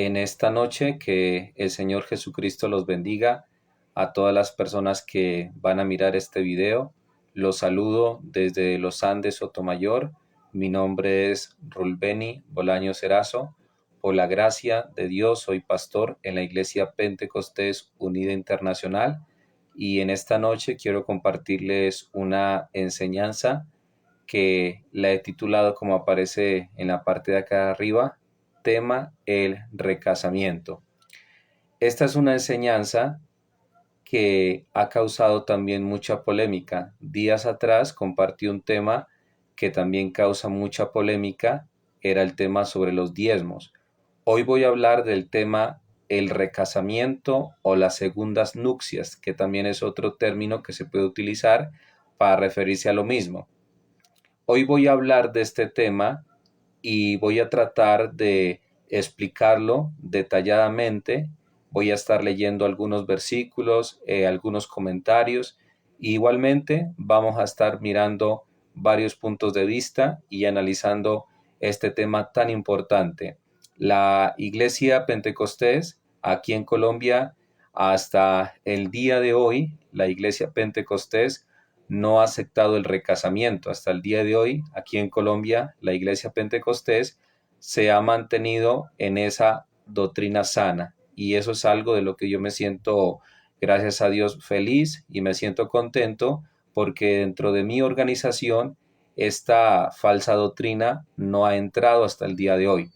en esta noche. Que el Señor Jesucristo los bendiga a todas las personas que van a mirar este video. Los saludo desde los Andes, Sotomayor. Mi nombre es Rulbeni Bolaños Erazo. Por la gracia de Dios soy pastor en la Iglesia Pentecostés Unida Internacional, y en esta noche quiero compartirles una enseñanza que la he titulado, como aparece en la parte de acá arriba, tema el recasamiento. Esta es una enseñanza que ha causado también mucha polémica. Días atrás compartí un tema que también causa mucha polémica, era el tema sobre los diezmos. Hoy voy a hablar del tema el recasamiento o las segundas nupcias, que también es otro término que se puede utilizar para referirse a lo mismo. Hoy voy a hablar de este tema y voy a tratar de explicarlo detalladamente. Voy a estar leyendo algunos versículos, algunos comentarios. Igualmente vamos a estar mirando varios puntos de vista y analizando este tema tan importante. La Iglesia Pentecostés aquí en Colombia, hasta el día de hoy, la Iglesia Pentecostés no ha aceptado el recasamiento. Hasta el día de hoy, aquí en Colombia, la Iglesia Pentecostés se ha mantenido en esa doctrina sana, y eso es algo de lo que yo me siento, gracias a Dios, feliz, y me siento contento porque dentro de mi organización esta falsa doctrina no ha entrado hasta el día de hoy.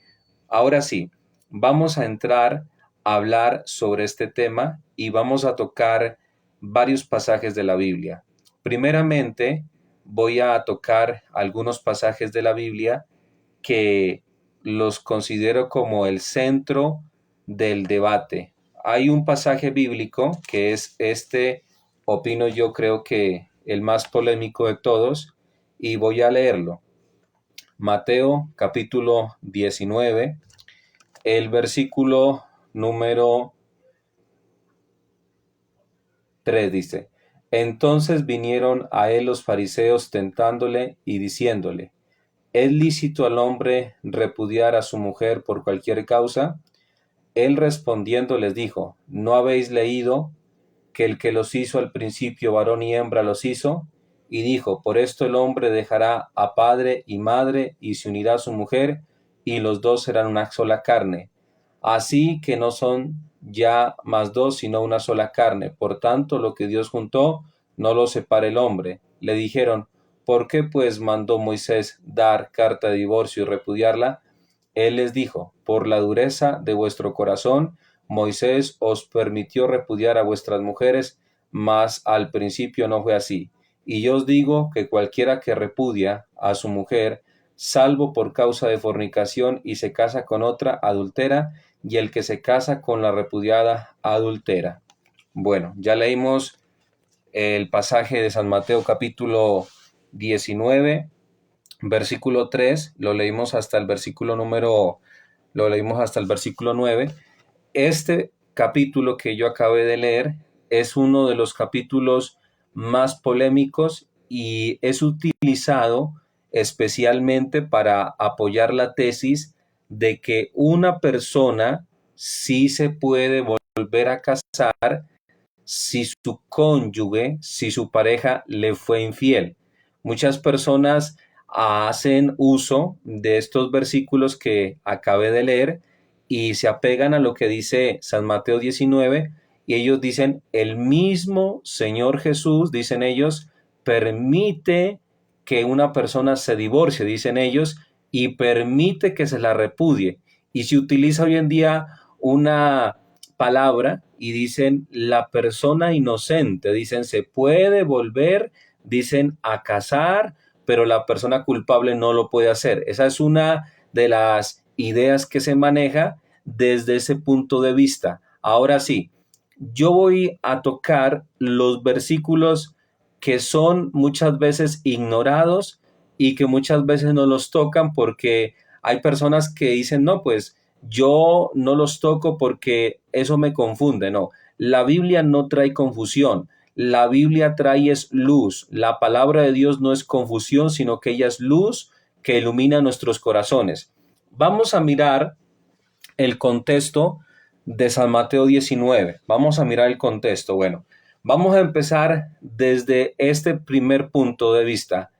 Ahora sí, vamos a entrar a hablar sobre este tema y vamos a tocar varios pasajes de la Biblia. Primeramente, voy a tocar algunos pasajes de la Biblia que los considero como el centro del debate. Hay un pasaje bíblico que es opino yo, creo que el más polémico de todos, y voy a leerlo. Mateo capítulo 19, el versículo número 3 dice: Entonces vinieron a él los fariseos tentándole y diciéndole: ¿Es lícito al hombre repudiar a su mujer por cualquier causa? Él respondiendo les dijo: ¿No habéis leído que el que los hizo al principio varón y hembra los hizo? Y dijo: por esto el hombre dejará a padre y madre y se unirá a su mujer, y los dos serán una sola carne. Así que no son ya más dos, sino una sola carne. Por tanto, lo que Dios juntó, no lo separe el hombre. Le dijeron: ¿por qué pues mandó Moisés dar carta de divorcio y repudiarla? Él les dijo: por la dureza de vuestro corazón, Moisés os permitió repudiar a vuestras mujeres, mas al principio no fue así. Y yo os digo que cualquiera que repudia a su mujer, salvo por causa de fornicación, y se casa con otra, adultera, y el que se casa con la repudiada, adultera. Bueno, ya leímos el pasaje de San Mateo capítulo 19, versículo 3, lo leímos hasta el versículo 9. Este capítulo que yo acabé de leer es uno de los capítulos más polémicos y es utilizado especialmente para apoyar la tesis de que una persona sí se puede volver a casar si su cónyuge, si su pareja le fue infiel. Muchas personas hacen uso de estos versículos que acabé de leer y se apegan a lo que dice San Mateo 19, y ellos dicen: el mismo Señor Jesús, dicen ellos, permite que una persona se divorcie, dicen ellos, y permite que se la repudie. Y se utiliza hoy en día una palabra y dicen la persona inocente, dicen se puede volver, dicen a casar, pero la persona culpable no lo puede hacer. Esa es una de las ideas que se maneja desde ese punto de vista. Ahora sí, yo voy a tocar los versículos que son muchas veces ignorados y que muchas veces no los tocan porque hay personas que dicen: no, pues yo no los toco porque eso me confunde. No, la Biblia no trae confusión. La Biblia trae es luz. La palabra de Dios no es confusión, sino que ella es luz que ilumina nuestros corazones. Vamos a mirar el contexto de San Mateo 19. Vamos a mirar el contexto. Bueno, vamos a empezar desde este primer punto de vista.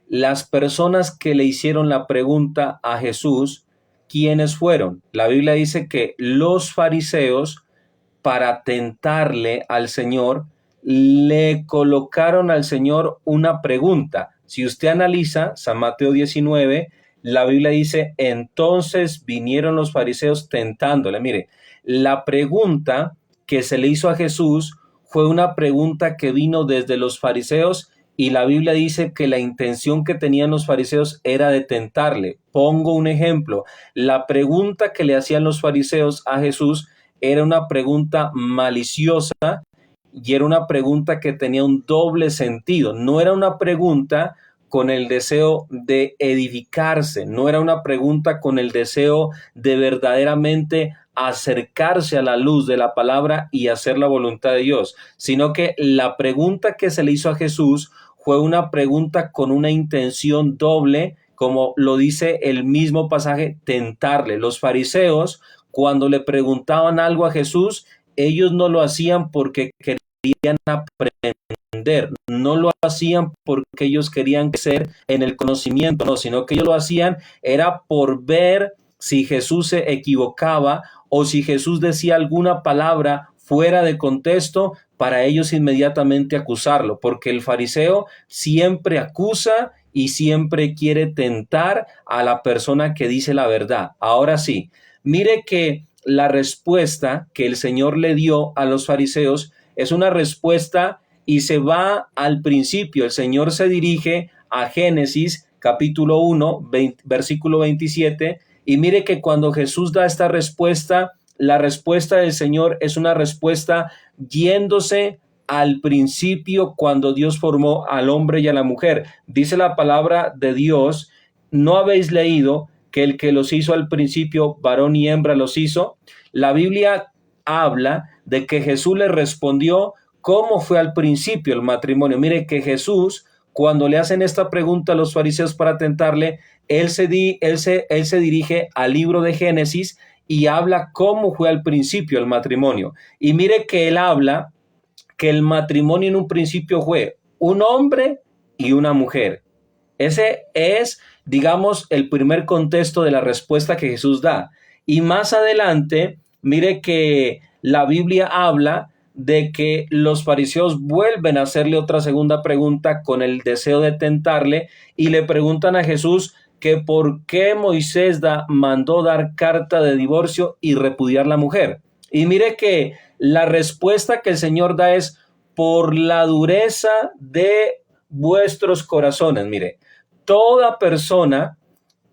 Las personas que le hicieron la pregunta a Jesús, ¿quiénes fueron? La Biblia dice que los fariseos, para tentarle al Señor, le colocaron al Señor una pregunta. Si usted analiza San Mateo 19, la Biblia dice, entonces vinieron los fariseos tentándole. Mire, la pregunta que se le hizo a Jesús fue una pregunta que vino desde los fariseos, y la Biblia dice que la intención que tenían los fariseos era de tentarle. Pongo un ejemplo. La pregunta que le hacían los fariseos a Jesús era una pregunta maliciosa y era una pregunta que tenía un doble sentido. No era una pregunta con el deseo de edificarse, no era una pregunta con el deseo de verdaderamente acercarse a la luz de la palabra y hacer la voluntad de Dios, sino que la pregunta que se le hizo a Jesús fue una pregunta con una intención doble, como lo dice el mismo pasaje, tentarle. Los fariseos, cuando le preguntaban algo a Jesús, ellos no lo hacían porque querían aprender, no lo hacían porque ellos querían crecer en el conocimiento, no, sino que ellos lo hacían era por ver si Jesús se equivocaba o si Jesús decía alguna palabra fuera de contexto, para ellos inmediatamente acusarlo, porque el fariseo siempre acusa y siempre quiere tentar a la persona que dice la verdad. Ahora sí, mire que la respuesta que el Señor le dio a los fariseos es una respuesta y se va al principio. El Señor se dirige a Génesis capítulo 1, versículo 27, y mire que cuando Jesús da esta respuesta, la respuesta del Señor es una respuesta yéndose al principio cuando Dios formó al hombre y a la mujer. Dice la palabra de Dios, ¿no habéis leído que el que los hizo al principio, varón y hembra los hizo? La Biblia habla de que Jesús le respondió cómo fue al principio el matrimonio. Mire que Jesús, cuando le hacen esta pregunta a los fariseos para tentarle, él se dirige al libro de Génesis y habla cómo fue al principio el matrimonio. Y mire que él habla que el matrimonio en un principio fue un hombre y una mujer. Ese es, digamos, el primer contexto de la respuesta que Jesús da. Y más adelante, mire que la Biblia habla de que los fariseos vuelven a hacerle otra segunda pregunta con el deseo de tentarle y le preguntan a Jesús que por qué Moisés mandó dar carta de divorcio y repudiar la mujer. Y mire que la respuesta que el Señor da es por la dureza de vuestros corazones. Mire, toda persona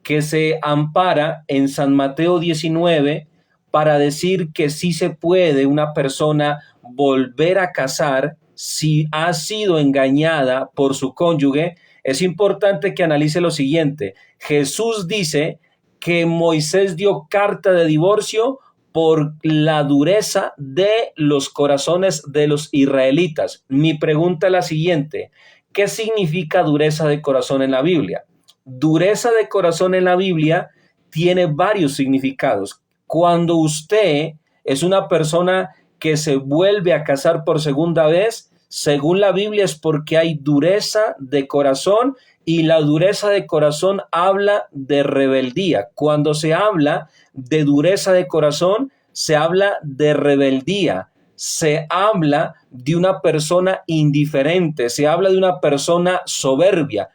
que se ampara en San Mateo 19 para decir que sí se puede una persona volver a casar si ha sido engañada por su cónyuge, es importante que analice lo siguiente. Jesús dice que Moisés dio carta de divorcio por la dureza de los corazones de los israelitas. Mi pregunta es la siguiente: ¿qué significa dureza de corazón en la Biblia? Dureza de corazón en la Biblia tiene varios significados. Cuando usted es una persona que se vuelve a casar por segunda vez, según la Biblia es porque hay dureza de corazón, y la dureza de corazón habla de rebeldía. Cuando se habla de dureza de corazón, se habla de rebeldía, se habla de una persona indiferente, se habla de una persona soberbia.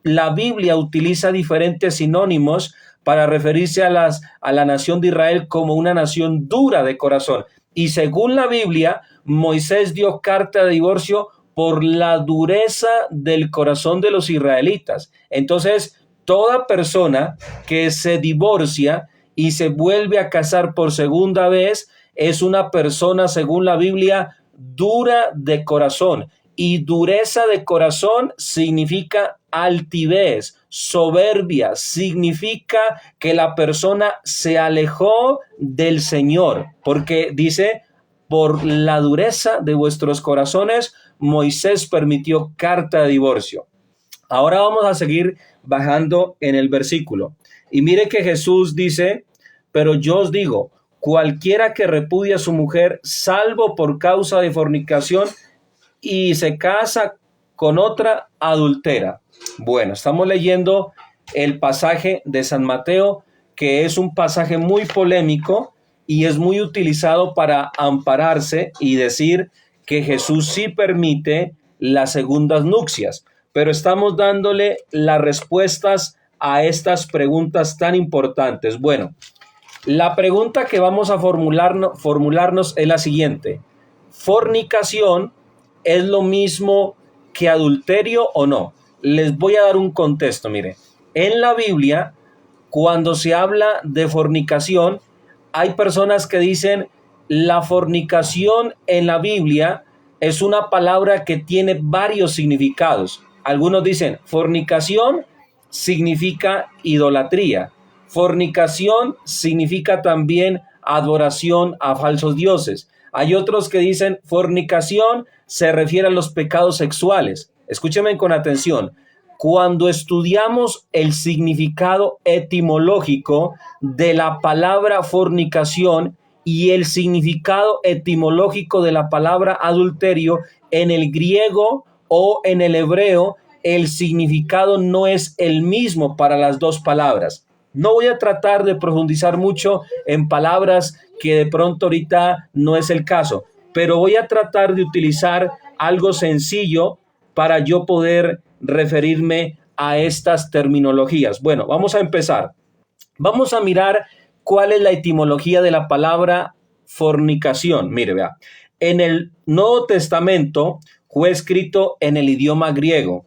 La Biblia utiliza diferentes sinónimos para referirse a la nación de Israel como una nación dura de corazón. Y según la Biblia, Moisés dio carta de divorcio por la dureza del corazón de los israelitas. Entonces, toda persona que se divorcia y se vuelve a casar por segunda vez es una persona, según la Biblia, dura de corazón. Y dureza de corazón significa altivez, soberbia, significa que la persona se alejó del Señor, porque dice, por la dureza de vuestros corazones, Moisés permitió carta de divorcio. Ahora vamos a seguir bajando en el versículo. Y mire que Jesús dice, pero yo os digo, cualquiera que repudie a su mujer, salvo por causa de fornicación, y se casa con otra, adultera. Bueno, estamos leyendo el pasaje de San Mateo, que es un pasaje muy polémico y es muy utilizado para ampararse y decir que Jesús sí permite las segundas nupcias, pero estamos dándole las respuestas a estas preguntas tan importantes. Bueno, la pregunta que vamos a formularnos es la siguiente: ¿fornicación es lo mismo que adulterio o no? Les voy a dar un contexto, mire. En la Biblia, cuando se habla de fornicación, hay personas que dicen la fornicación en la Biblia es una palabra que tiene varios significados. Algunos dicen fornicación significa idolatría. Fornicación significa también adoración a falsos dioses. Hay otros que dicen fornicación se refiere a los pecados sexuales. Escúcheme con atención. Cuando estudiamos el significado etimológico de la palabra fornicación y el significado etimológico de la palabra adulterio, en el griego o en el hebreo, el significado no es el mismo para las dos palabras. No voy a tratar de profundizar mucho en palabras que de pronto ahorita no es el caso, pero voy a tratar de utilizar algo sencillo para yo poder referirme a estas terminologías. Bueno, vamos a empezar. Vamos a mirar cuál es la etimología de la palabra fornicación. Mire, vea, en el Nuevo Testamento fue escrito en el idioma griego.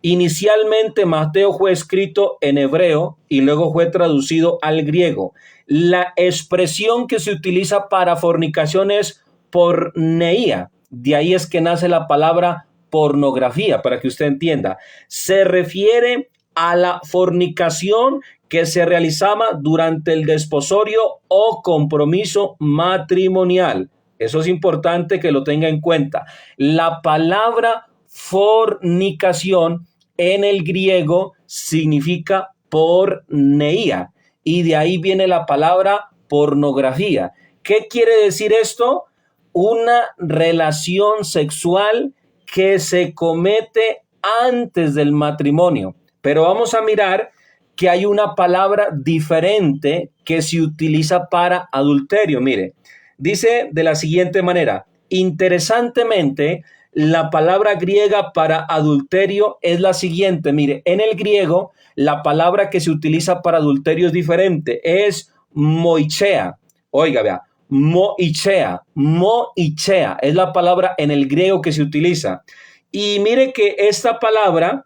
Inicialmente Mateo fue escrito en hebreo y luego fue traducido al griego. La expresión que se utiliza para fornicación es porneia. De ahí es que nace la palabra pornografía, para que usted entienda. Se refiere a la fornicación que se realizaba durante el desposorio o compromiso matrimonial. Eso es importante que lo tenga en cuenta. La palabra fornicación en el griego significa porneia y de ahí viene la palabra pornografía. ¿Qué quiere decir esto? Una relación sexual que se comete antes del matrimonio. Pero vamos a mirar que hay una palabra diferente que se utiliza para adulterio. Mire, dice de la siguiente manera: interesantemente, la palabra griega para adulterio es la siguiente. Mire, en el griego, la palabra que se utiliza para adulterio es diferente. Es moichea. Oiga, vea, moichea es la palabra en el griego que se utiliza. Y mire que esta palabra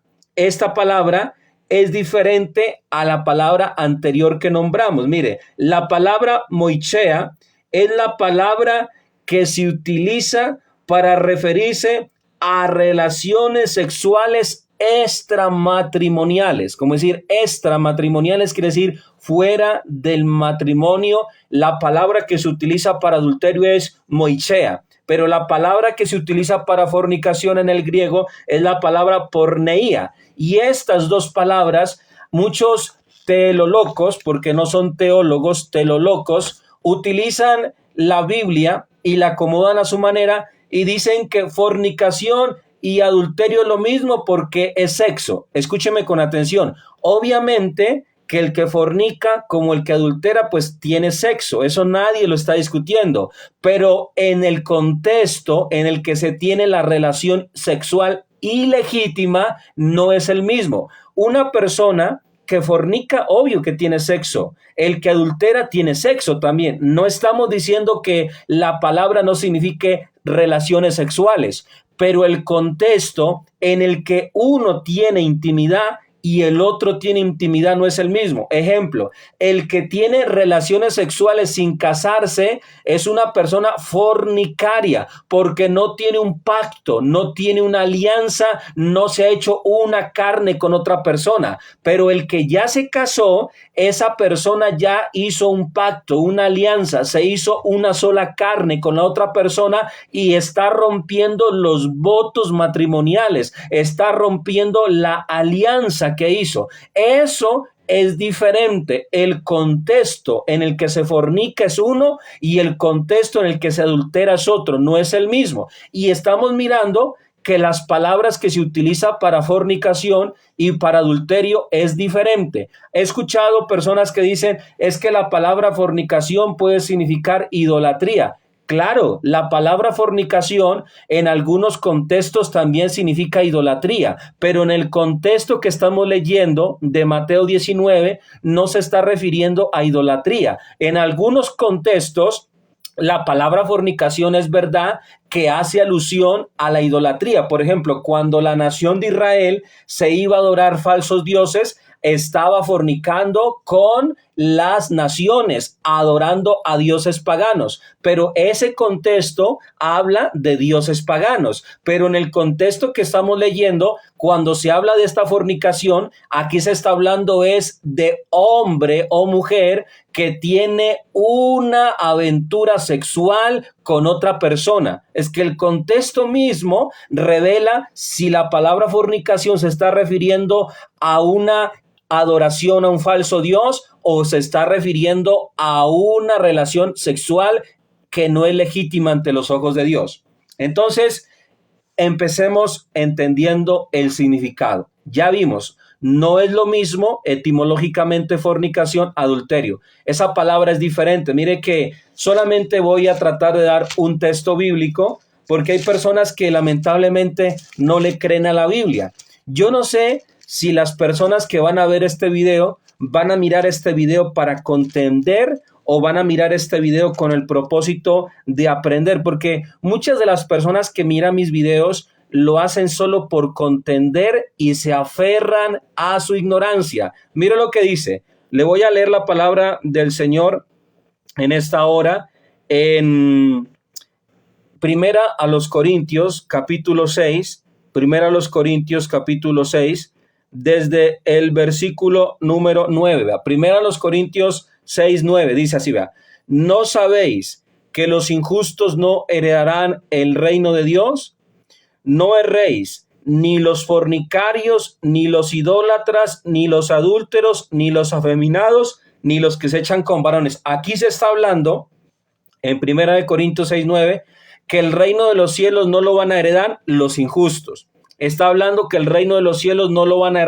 es diferente a la palabra anterior que nombramos. Mire, la palabra moichea es la palabra que se utiliza para referirse a relaciones sexuales extramatrimoniales. Como decir, extramatrimoniales quiere decir fuera del matrimonio. La palabra que se utiliza para adulterio es moichea, pero la palabra que se utiliza para fornicación en el griego es la palabra porneia. Y estas dos palabras, muchos teolocos, porque no son teólogos, teolocos, utilizan la Biblia y la acomodan a su manera y dicen que fornicación y adulterio es lo mismo porque es sexo. Escúcheme con atención. Obviamente que el que fornica como el que adultera pues tiene sexo, eso nadie lo está discutiendo, pero en el contexto en el que se tiene la relación sexual ilegítima no es el mismo. Una persona que fornica, obvio que tiene sexo. El que adultera tiene sexo también. No estamos diciendo que la palabra no signifique relaciones sexuales, pero el contexto en el que uno tiene intimidad y el otro tiene intimidad no es el mismo. Ejemplo, el que tiene relaciones sexuales sin casarse es una persona fornicaria porque no tiene un pacto, no tiene una alianza, no se ha hecho una carne con otra persona. Pero el que ya se casó, esa persona ya hizo un pacto, una alianza, se hizo una sola carne con la otra persona y está rompiendo los votos matrimoniales, está rompiendo la alianza que hizo. Eso es diferente. El contexto en el que se fornica es uno y el contexto en el que se adultera es otro, no es el mismo. Y estamos mirando que las palabras que se utiliza para fornicación y para adulterio es diferente. He escuchado personas que dicen, es que la palabra fornicación puede significar idolatría. Claro, la palabra fornicación en algunos contextos también significa idolatría, pero en el contexto que estamos leyendo de Mateo 19 no se está refiriendo a idolatría. En algunos contextos la palabra fornicación es verdad que hace alusión a la idolatría. Por ejemplo, cuando la nación de Israel se iba a adorar falsos dioses, estaba fornicando con las naciones, adorando a dioses paganos. Pero ese contexto habla de dioses paganos. Pero en el contexto que estamos leyendo, cuando se habla de esta fornicación, aquí se está hablando es de hombre o mujer que tiene una aventura sexual con otra persona. Es que el contexto mismo revela si la palabra fornicación se está refiriendo a una adoración a un falso dios o se está refiriendo a una relación sexual que no es legítima ante los ojos de Dios. Entonces, empecemos entendiendo el significado. Ya vimos, no es lo mismo etimológicamente fornicación, adulterio. Esa palabra es diferente. Mire que solamente voy a tratar de dar un texto bíblico porque hay personas que lamentablemente no le creen a la Biblia. Yo no sé si las personas que van a ver este video van a mirar este video para contender o van a mirar este video con el propósito de aprender, porque muchas de las personas que miran mis videos lo hacen solo por contender y se aferran a su ignorancia. Mira lo que dice. Le voy a leer la palabra del Señor en esta hora en Primera a los Corintios, capítulo 6, Primera a los Corintios, capítulo 6, desde el versículo número 9. ¿Vea? Primera a los Corintios 6, 9, dice así, vea. ¿No sabéis que los injustos no heredarán el reino de Dios? No erréis, ni los fornicarios, ni los idólatras, ni los adúlteros, ni los afeminados, ni los que se echan con varones. Aquí se está hablando, en Primera de Corintios 6, 9, que el reino de los cielos no lo van a heredar los injustos. Está hablando que el reino de los cielos no lo van a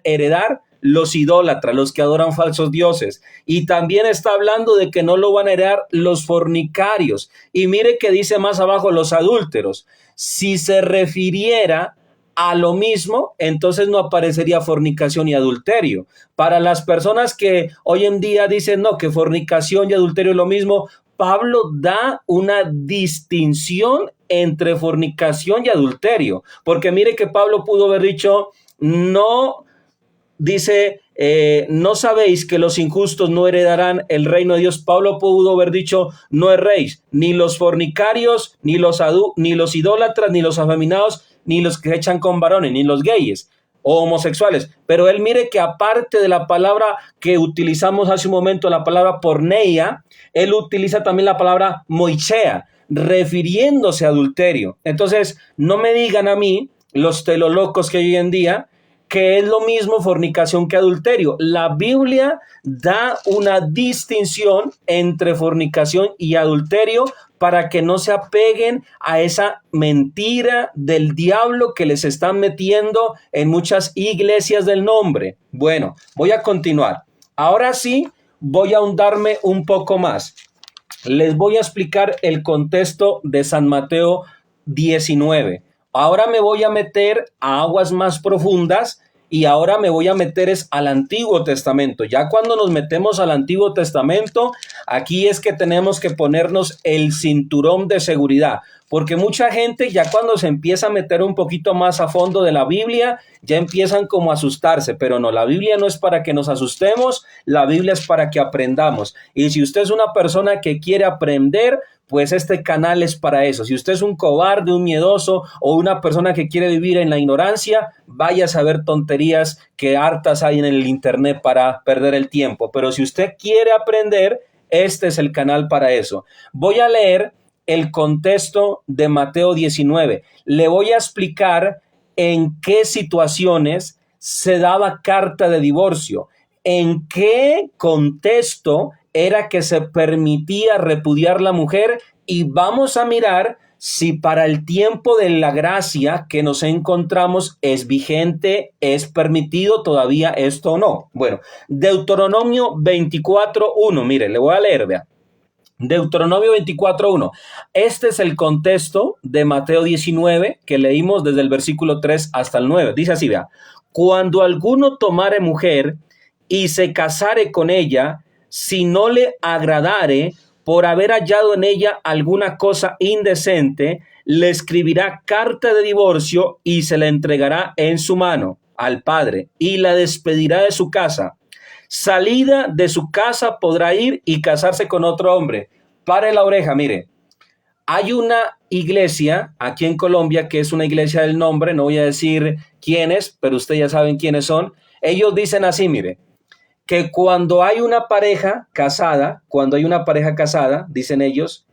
heredar los idólatras, los que adoran falsos dioses. Y también está hablando de que no lo van a heredar los fornicarios. Y mire que dice más abajo los adúlteros. Si se refiriera a lo mismo, entonces no aparecería fornicación y adulterio. Para las personas que hoy en día dicen no, que fornicación y adulterio es lo mismo, Pablo da una distinción entre fornicación y adulterio, porque mire que Pablo pudo haber dicho, no, dice, no sabéis que los injustos no heredarán el reino de Dios. Pablo pudo haber dicho, no erréis, ni los fornicarios, ni los idólatras, ni los afeminados, ni los que echan con varones, ni los gayes o homosexuales. Pero él mire que aparte de la palabra que utilizamos hace un momento, la palabra porneia, él utiliza también la palabra moichea, refiriéndose a adulterio. Entonces, no me digan a mí, los telolocos que hay hoy en día, que es lo mismo fornicación que adulterio. La Biblia da una distinción entre fornicación y adulterio para que no se apeguen a esa mentira del diablo que les están metiendo en muchas iglesias del nombre. Bueno, voy a continuar. Ahora sí, voy a ahondarme un poco más. Les voy a explicar el contexto de San Mateo 19. Ahora me voy a meter a aguas más profundas y ahora me voy a meter al Antiguo Testamento. Ya cuando nos metemos al Antiguo Testamento, aquí es que tenemos que ponernos el cinturón de seguridad, porque mucha gente ya cuando se empieza a meter un poquito más a fondo de la Biblia, ya empiezan como a asustarse, pero no, la Biblia no es para que nos asustemos, la Biblia es para que aprendamos. Y si usted es una persona que quiere aprender, pues este canal es para eso. Si usted es un cobarde, un miedoso o una persona que quiere vivir en la ignorancia, vaya a saber tonterías que hartas hay en el internet para perder el tiempo. Pero si usted quiere aprender, este es el canal para eso. Voy a leer el contexto de Mateo 19. Le voy a explicar en qué situaciones se daba carta de divorcio? ¿En qué contexto era que se permitía repudiar la mujer? Y vamos a mirar si para el tiempo de la gracia que nos encontramos es vigente, es permitido todavía esto o no. Bueno, Deuteronomio 24:1, mire, le voy a leer, vea. Deuteronomio 24:1. Este es el contexto de Mateo 19 que leímos desde el versículo 3 hasta el 9. Dice así, vea. Cuando alguno tomare mujer y se casare con ella, si no le agradare por haber hallado en ella alguna cosa indecente, le escribirá carta de divorcio y se la entregará en su mano al padre y la despedirá de su casa. Salida de su casa podrá ir y casarse con otro hombre. Pare la oreja, mire. Hay una iglesia aquí en Colombia que es una iglesia del nombre, no voy a decir quiénes, pero ustedes ya saben quiénes son. Ellos dicen así, mire, que cuando hay una pareja casada, dicen ellos,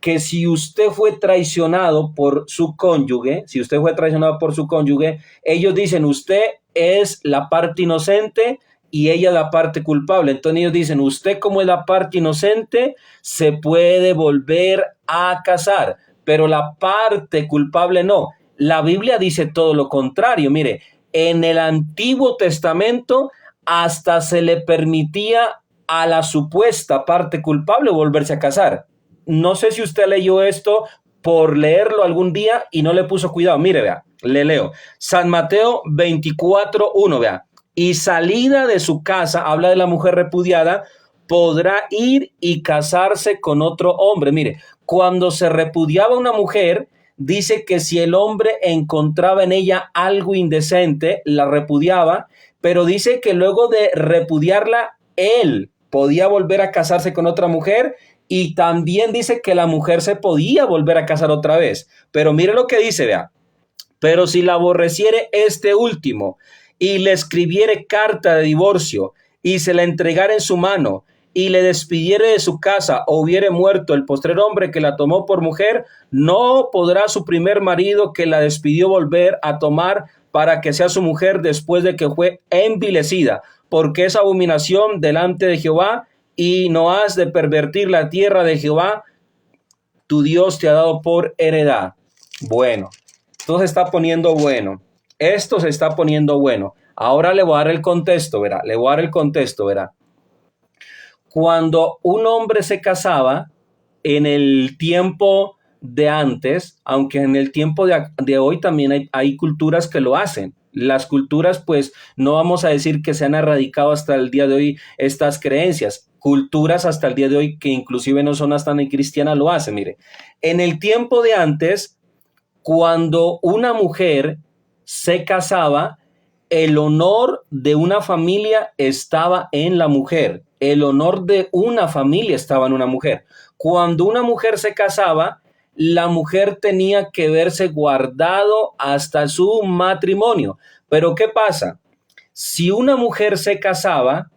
que si usted fue traicionado por su cónyuge, ellos dicen, usted es la parte inocente y ella la parte culpable. Entonces ellos dicen, usted como es la parte inocente, se puede volver a casar, pero la parte culpable no. La Biblia dice todo lo contrario. Mire, en el Antiguo Testamento hasta se le permitía a la supuesta parte culpable volverse a casar. No sé si usted leyó esto por leerlo algún día y no le puso cuidado. Mire, vea, le leo. San Mateo 24:1, vea. Y salida de su casa, habla de la mujer repudiada, podrá ir y casarse con otro hombre. Mire, cuando se repudiaba una mujer, dice que si el hombre encontraba en ella algo indecente, la repudiaba, pero dice que luego de repudiarla, él podía volver a casarse con otra mujer y también dice que la mujer se podía volver a casar otra vez. Pero mire lo que dice, vea. Pero si la aborreciere este último y le escribiere carta de divorcio y se la entregara en su mano y le despidiere de su casa o hubiere muerto el postrer hombre que la tomó por mujer, no podrá su primer marido que la despidió volver a tomar para que sea su mujer después de que fue envilecida, porque es abominación delante de Jehová y no has de pervertir la tierra de Jehová, tu Dios te ha dado por heredad. Bueno, esto se está poniendo bueno. Esto se está poniendo bueno. Ahora le voy a dar el contexto, verá. Cuando un hombre se casaba en el tiempo de antes, aunque en el tiempo de hoy también hay culturas que lo hacen. Las culturas, pues, no vamos a decir que se han erradicado hasta el día de hoy estas creencias. Culturas hasta el día de hoy que inclusive no son hasta ni cristianas lo hacen. Mire, en el tiempo de antes, cuando una mujer se casaba, el honor de una familia estaba en la mujer. El honor de una familia estaba en una mujer. Cuando una mujer se casaba, la mujer tenía que verse guardado hasta su matrimonio. Pero ¿qué pasa? Si una mujer se casaba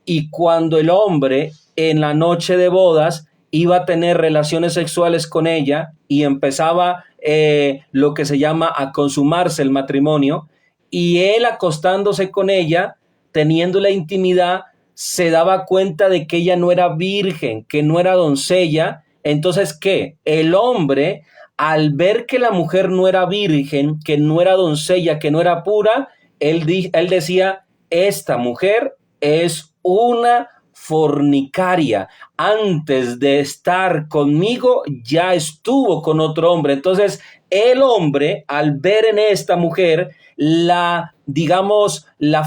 y cuando el hombre en la noche de bodas iba a tener relaciones sexuales con ella y empezaba lo que se llama a consumarse el matrimonio, y él acostándose con ella, teniendo la intimidad, se daba cuenta de que ella no era virgen, que no era doncella. Entonces, ¿qué? El hombre, al ver que la mujer no era virgen, que no era doncella, que no era pura, él decía, esta mujer es una fornicaria. Antes de estar conmigo, ya estuvo con otro hombre. Entonces, el hombre, al ver en esta mujer la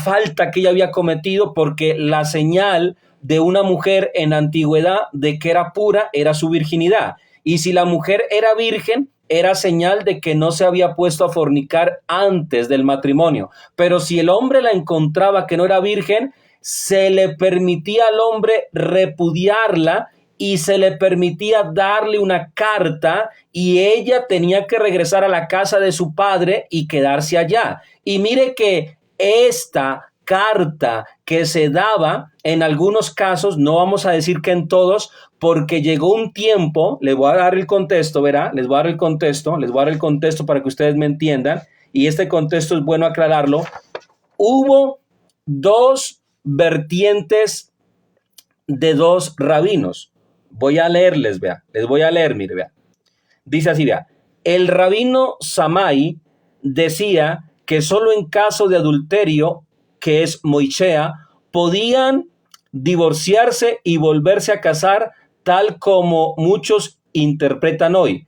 falta que ella había cometido, porque la señal de una mujer en antigüedad de que era pura era su virginidad. Y si la mujer era virgen, era señal de que no se había puesto a fornicar antes del matrimonio. Pero si el hombre la encontraba que no era virgen, se le permitía al hombre repudiarla y se le permitía darle una carta y ella tenía que regresar a la casa de su padre y quedarse allá. Y mire que esta carta que se daba en algunos casos, no vamos a decir que en todos, porque llegó un tiempo, les voy a dar el contexto, verá, les voy a dar el contexto para que ustedes me entiendan, y este contexto es bueno aclararlo. hubo dos vertientes de dos rabinos. Voy a leerles, vea. Les voy a leer, mire, vea. Dice así, vea. El rabino Samai decía que solo en caso de adulterio, que es moichea, podían divorciarse y volverse a casar, tal como muchos interpretan hoy.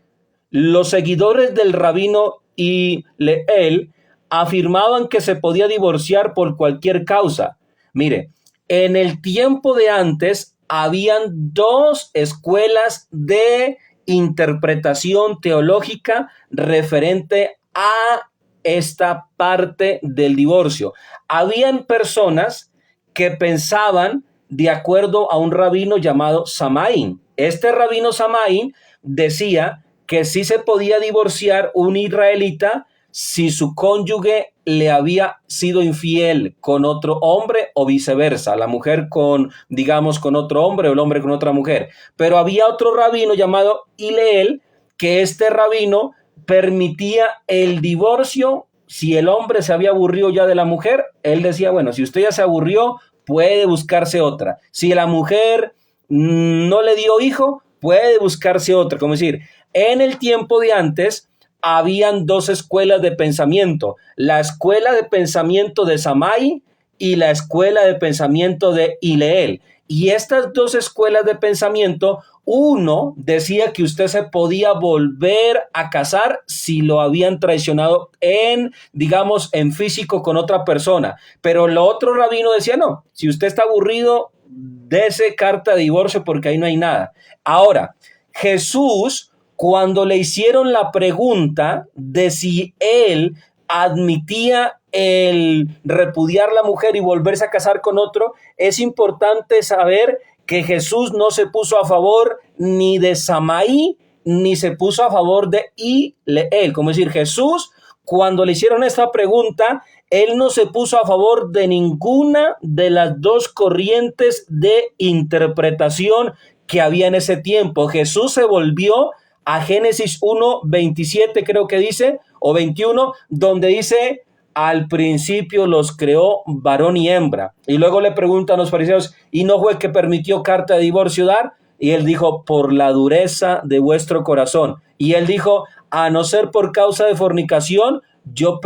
Los seguidores del rabino Hillel afirmaban que se podía divorciar por cualquier causa. Mire, en el tiempo de antes habían dos escuelas de interpretación teológica referente a esta parte del divorcio. Habían personas que pensaban de acuerdo a un rabino llamado Samaín. Este rabino Samaín decía que sí se podía divorciar un israelita si su cónyuge le había sido infiel con otro hombre o viceversa, la mujer con, digamos, con otro hombre o el hombre con otra mujer. Pero había otro rabino llamado Hillel, que este rabino permitía el divorcio si el hombre se había aburrido ya de la mujer. Él decía, bueno, si usted ya se aburrió, puede buscarse otra. Si la mujer no le dio hijo, puede buscarse otra. Como decir, en el tiempo de antes habían dos escuelas de pensamiento, la escuela de pensamiento de Samai y la escuela de pensamiento de Hillel. Y estas dos escuelas de pensamiento, uno decía que usted se podía volver a casar si lo habían traicionado en, digamos, en físico con otra persona. Pero el otro rabino decía, no, si usted está aburrido, dese carta de divorcio porque ahí no hay nada. Ahora, Jesús, cuando le hicieron la pregunta de si él admitía el repudiar la mujer y volverse a casar con otro, es importante saber que Jesús no se puso a favor ni de Samaí, ni se puso a favor de Hillel. Como decir, Jesús, cuando le hicieron esta pregunta, él no se puso a favor de ninguna de las dos corrientes de interpretación que había en ese tiempo. Jesús se volvió a Génesis 1:27, creo que dice, o 21, donde dice, al principio los creó varón y hembra. Y luego le preguntan a los fariseos, ¿y no fue que permitió carta de divorcio dar? Y él dijo, por la dureza de vuestro corazón. Y él dijo, a no ser por causa de fornicación, yo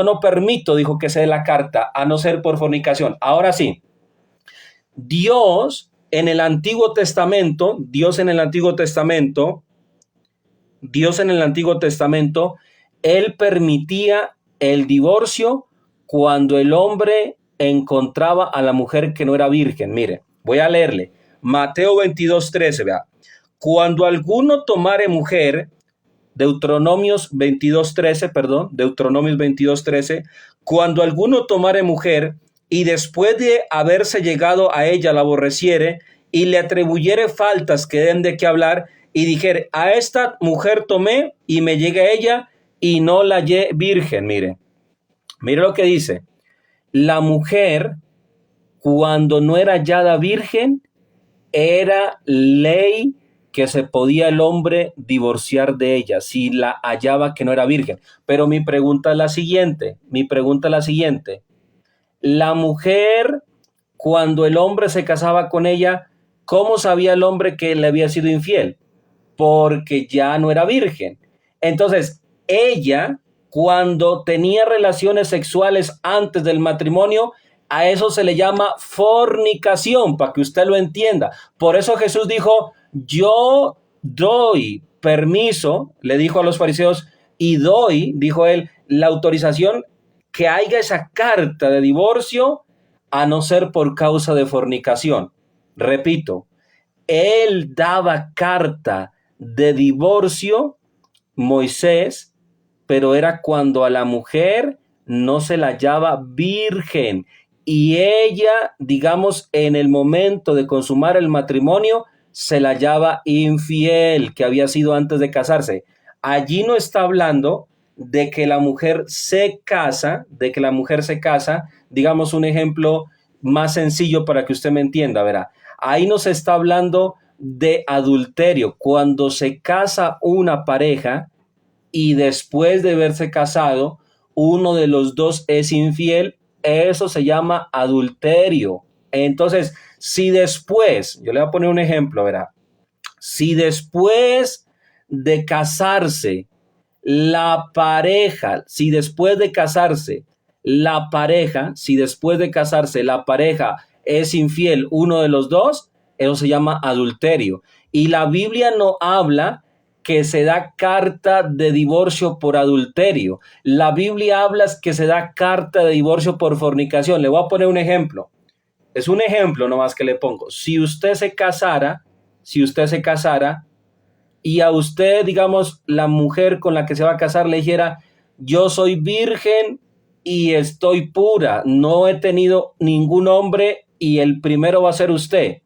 no permito, dijo, que se dé la carta, a no ser por fornicación. Ahora sí, Dios en el Antiguo Testamento, él permitía el divorcio cuando el hombre encontraba a la mujer que no era virgen. Mire, voy a leerle. Mateo 22:13, vea. Cuando alguno tomare mujer, Deuteronomios 22:13, cuando alguno tomare mujer y después de haberse llegado a ella la aborreciere y le atribuyere faltas que den de qué hablar y dijere, a esta mujer tomé y me llegué a ella y no la hallé virgen. Mire lo que dice. La mujer, cuando no era hallada virgen, era ley que se podía el hombre divorciar de ella si la hallaba que no era virgen. Pero mi pregunta es la siguiente. La mujer, cuando el hombre se casaba con ella, ¿cómo sabía el hombre que le había sido infiel? Porque ya no era virgen. Entonces, ella, cuando tenía relaciones sexuales antes del matrimonio, a eso se le llama fornicación, para que usted lo entienda. Por eso Jesús dijo, yo doy permiso, le dijo a los fariseos, y doy, dijo él, la autorización que haya esa carta de divorcio, a no ser por causa de fornicación. Repito, él daba carta de divorcio, Moisés, pero era cuando a la mujer no se la hallaba virgen y ella, digamos, en el momento de consumar el matrimonio, se la hallaba infiel, que había sido antes de casarse. Allí no está hablando de que la mujer se casa, digamos un ejemplo más sencillo para que usted me entienda, verá. Ahí no se está hablando de adulterio. Cuando se casa una pareja y después de haberse casado, uno de los dos es infiel, eso se llama adulterio. Entonces, si después, yo le voy a poner un ejemplo, verá, si después de casarse la pareja, si después de casarse la pareja es infiel, uno de los dos, eso se llama adulterio. Y la Biblia no habla que se da carta de divorcio por adulterio. La Biblia habla que se da carta de divorcio por fornicación. Le voy a poner un ejemplo. Es un ejemplo nomás que le pongo. Si usted se casara y a usted, digamos, la mujer con la que se va a casar le dijera, yo soy virgen y estoy pura, no he tenido ningún hombre y el primero va a ser usted,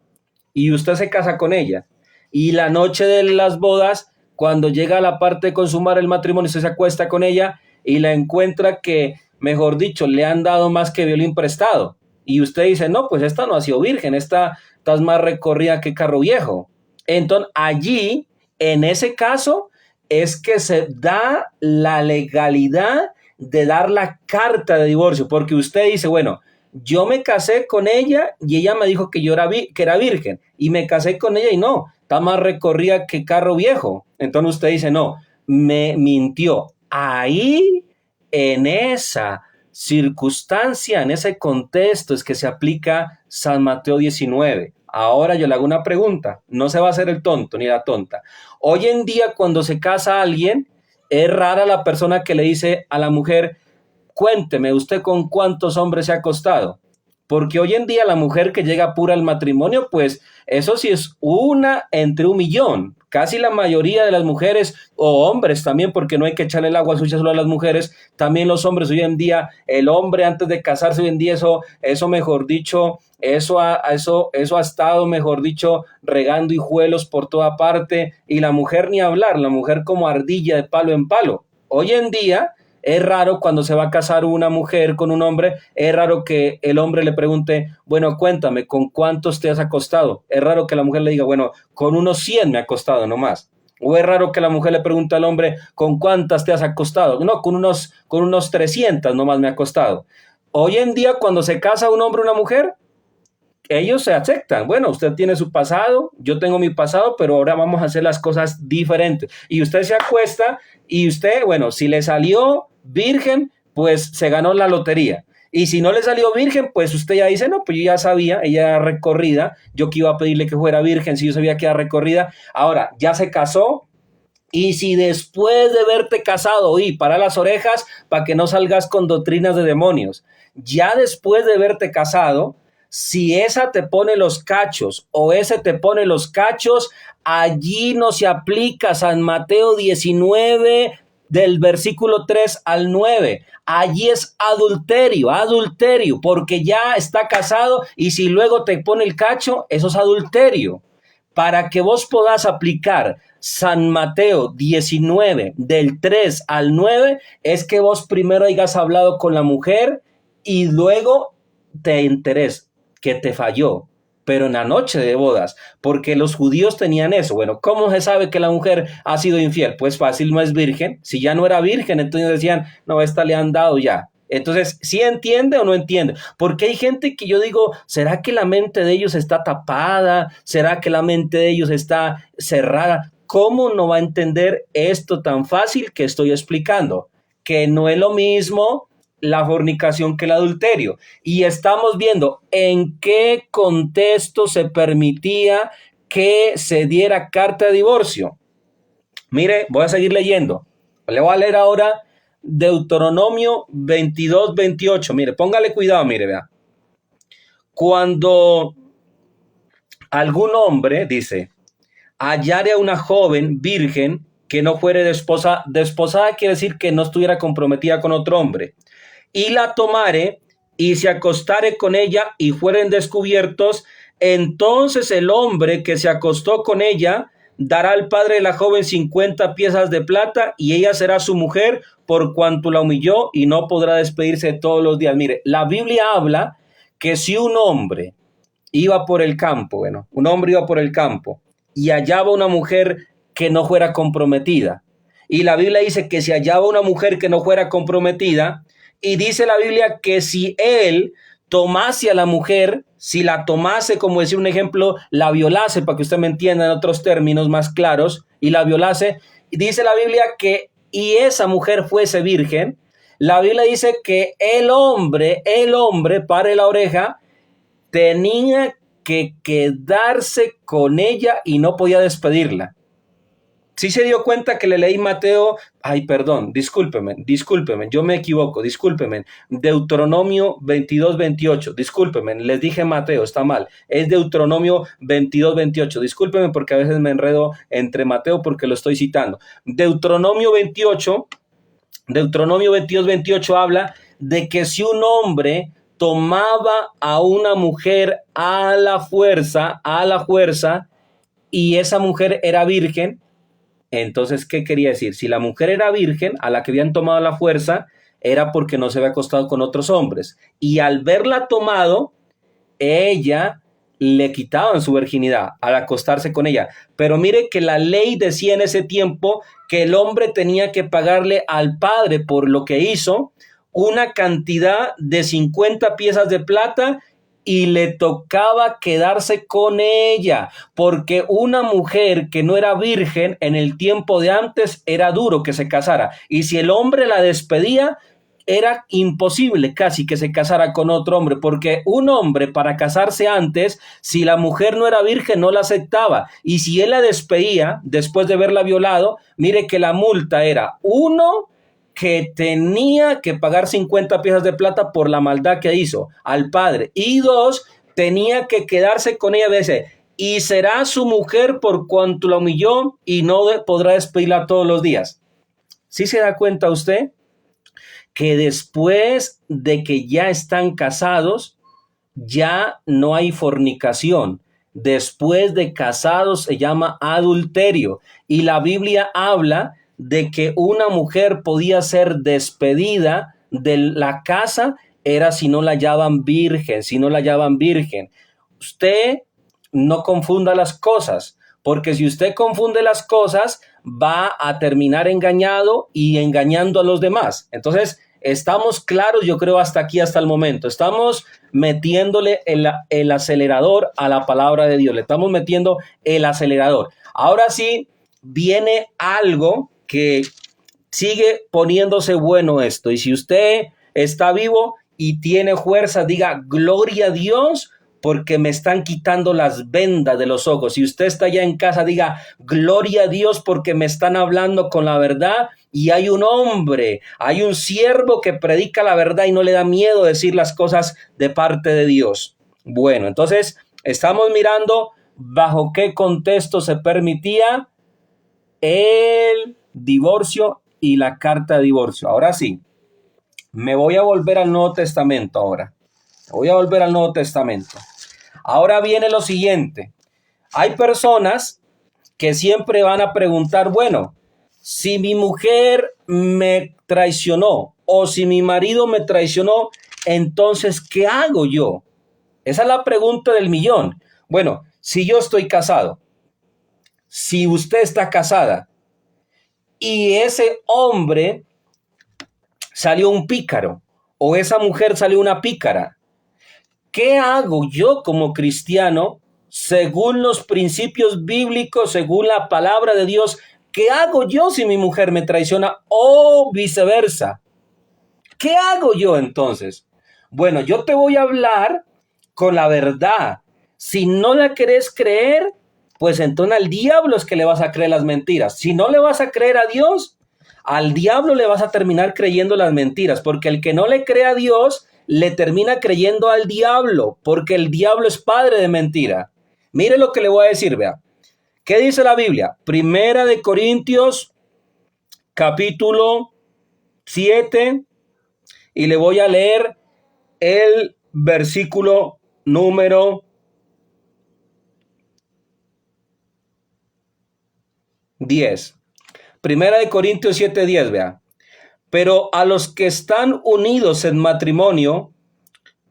y usted se casa con ella, y la noche de las bodas, cuando llega a la parte de consumar el matrimonio, usted se acuesta con ella y la encuentra que, mejor dicho, le han dado más que violín prestado, y usted dice, no, pues esta no ha sido virgen, esta es más recorrida que carro viejo. Entonces allí, en ese caso, es que se da la legalidad de dar la carta de divorcio, porque usted dice, bueno, yo me casé con ella y ella me dijo que yo que era virgen, y me casé con ella y no, está más recorrida que carro viejo. Entonces usted dice, no, me mintió. Ahí, en esa circunstancia, en ese contexto, es que se aplica San Mateo 19. Ahora yo le hago una pregunta, no se va a hacer el tonto ni la tonta. Hoy en día, cuando se casa alguien, es rara la persona que le dice a la mujer, cuénteme, ¿usted con cuántos hombres se ha acostado? Porque hoy en día la mujer que llega pura al matrimonio, pues eso sí es una entre 1 millón. Casi la mayoría de las mujeres, o hombres también, porque no hay que echarle el agua sucia solo a las mujeres, también los hombres hoy en día, el hombre antes de casarse hoy en día, eso mejor dicho, eso ha estado, mejor dicho, regando hijuelos por toda parte, y la mujer ni hablar, la mujer como ardilla de palo en palo. Hoy en día es raro cuando se va a casar una mujer con un hombre, es raro que el hombre le pregunte, bueno, cuéntame, ¿con cuántos te has acostado? Es raro que la mujer le diga, bueno, con unos 100 me he acostado nomás. O es raro que la mujer le pregunte al hombre, ¿con cuántas te has acostado? No, con unos 300 nomás me he acostado. Hoy en día, cuando se casa un hombre o una mujer, ellos se aceptan. Bueno, usted tiene su pasado, yo tengo mi pasado, pero ahora vamos a hacer las cosas diferentes. Y usted se acuesta y usted, bueno, si le salió virgen, pues se ganó la lotería. Y si no le salió virgen, pues usted ya dice, no, pues yo ya sabía, ella era recorrida, yo que iba a pedirle que fuera virgen si yo sabía que era recorrida. Ahora, ya se casó. Y si después de verte casado, y para las orejas, para que no salgas con doctrinas de demonios, ya después de verte casado, si esa te pone los cachos o ese te pone los cachos, allí no se aplica San Mateo 19 del versículo 3 al 9. Allí es adulterio, porque ya está casado, y si luego te pone el cacho, eso es adulterio. Para que vos podás aplicar San Mateo 19 del 3 al 9, es que vos primero hayas hablado con la mujer y luego te enteres que te falló, pero en la noche de bodas, porque los judíos tenían eso. Bueno, ¿cómo se sabe que la mujer ha sido infiel? Pues fácil, no es virgen. Si ya no era virgen, entonces decían, no, esta le han dado ya. Entonces, ¿sí entiende o no entiende? Porque hay gente que yo digo, ¿será que la mente de ellos está tapada? ¿Será que la mente de ellos está cerrada? ¿Cómo no va a entender esto tan fácil que estoy explicando? Que no es lo mismo la fornicación que el adulterio. Y estamos viendo en qué contexto se permitía que se diera carta de divorcio. Mire, voy a seguir leyendo. Le voy a leer ahora Deuteronomio 22-28. Mire, póngale cuidado, mire, vea. Cuando algún hombre, dice, hallare a una joven virgen que no fuere desposada quiere decir que no estuviera comprometida con otro hombre, y la tomare y se acostare con ella y fueren descubiertos, entonces el hombre que se acostó con ella dará al padre de la joven 50 piezas de plata, y ella será su mujer por cuanto la humilló, y no podrá despedirse todos los días. Mire, la Biblia habla que si un hombre iba por el campo, un hombre iba por el campo y hallaba una mujer que no fuera comprometida, y la Biblia dice que se hallaba una mujer que no fuera comprometida, y dice la Biblia que si él tomase a la mujer, si la tomase, como decir un ejemplo, la violase, para que usted me entienda en otros términos más claros, y la violase, dice la Biblia que y esa mujer fuese virgen, la Biblia dice que el hombre, pare la oreja, tenía que quedarse con ella y no podía despedirla. Sí se dio cuenta que le leí Mateo, discúlpeme, yo me equivoco, discúlpeme, Deuteronomio 22:28, discúlpeme, les dije Mateo, está mal, es Deuteronomio 22:28, discúlpeme porque a veces me enredo entre Mateo porque lo estoy citando. Deuteronomio 22:28 habla de que si un hombre tomaba a una mujer a la fuerza, y esa mujer era virgen, entonces, ¿qué quería decir? Si la mujer era virgen, a la que habían tomado a la fuerza, era porque no se había acostado con otros hombres. Y al verla tomado, ella le quitaban su virginidad al acostarse con ella. Pero mire que la ley decía en ese tiempo que el hombre tenía que pagarle al padre por lo que hizo una cantidad de 50 piezas de plata y le tocaba quedarse con ella, porque una mujer que no era virgen en el tiempo de antes era duro que se casara, y si el hombre la despedía, era imposible casi que se casara con otro hombre, porque un hombre para casarse antes, si la mujer no era virgen, no la aceptaba, y si él la despedía después de haberla violado, mire que la multa era uno, que tenía que pagar 50 piezas de plata por la maldad que hizo al padre. Y dos, tenía que quedarse con ella a veces. Y será su mujer por cuanto la humilló y no podrá despedirla todos los días. ¿Sí se da cuenta usted que después de que ya están casados, ya no hay fornicación? Después de casados se llama adulterio. Y la Biblia habla de que una mujer podía ser despedida de la casa era si no la hallaban virgen, Usted no confunda las cosas, porque si usted confunde las cosas, va a terminar engañado y engañando a los demás. Entonces, estamos claros, yo creo, hasta aquí, hasta el momento. Estamos metiéndole el acelerador a la palabra de Dios. Le estamos metiendo el acelerador. Ahora sí, viene algo que sigue poniéndose bueno esto. Y si usted está vivo y tiene fuerza, diga gloria a Dios, porque me están quitando las vendas de los ojos. Si usted está ya en casa, diga gloria a Dios, porque me están hablando con la verdad. Y hay un hombre, hay un siervo que predica la verdad y no le da miedo decir las cosas de parte de Dios. Bueno, entonces estamos mirando bajo qué contexto se permitía el divorcio y la carta de divorcio. Ahora sí, me voy a volver al Nuevo Testamento ahora. Ahora viene lo siguiente. Hay personas que siempre van a preguntar, bueno, si mi mujer me traicionó o si mi marido me traicionó, entonces, ¿qué hago yo? Esa es la pregunta del millón. Bueno, si yo estoy casado, si usted está casada y ese hombre salió un pícaro o esa mujer salió una pícara, ¿qué hago yo como cristiano según los principios bíblicos, según la palabra de Dios? ¿Qué hago yo si mi mujer me traiciona o viceversa? ¿Qué hago yo entonces? Bueno, yo te voy a hablar con la verdad. Si no la querés creer, pues entonces al diablo es que le vas a creer las mentiras. Si no le vas a creer a Dios, al diablo le vas a terminar creyendo las mentiras, porque el que no le cree a Dios, le termina creyendo al diablo, porque el diablo es padre de mentira. Mire lo que le voy a decir, vea. ¿Qué dice la Biblia? Primera de Corintios, capítulo 7, y le voy a leer el versículo número 10. Primera de Corintios 7:10, vea. Pero a los que están unidos en matrimonio,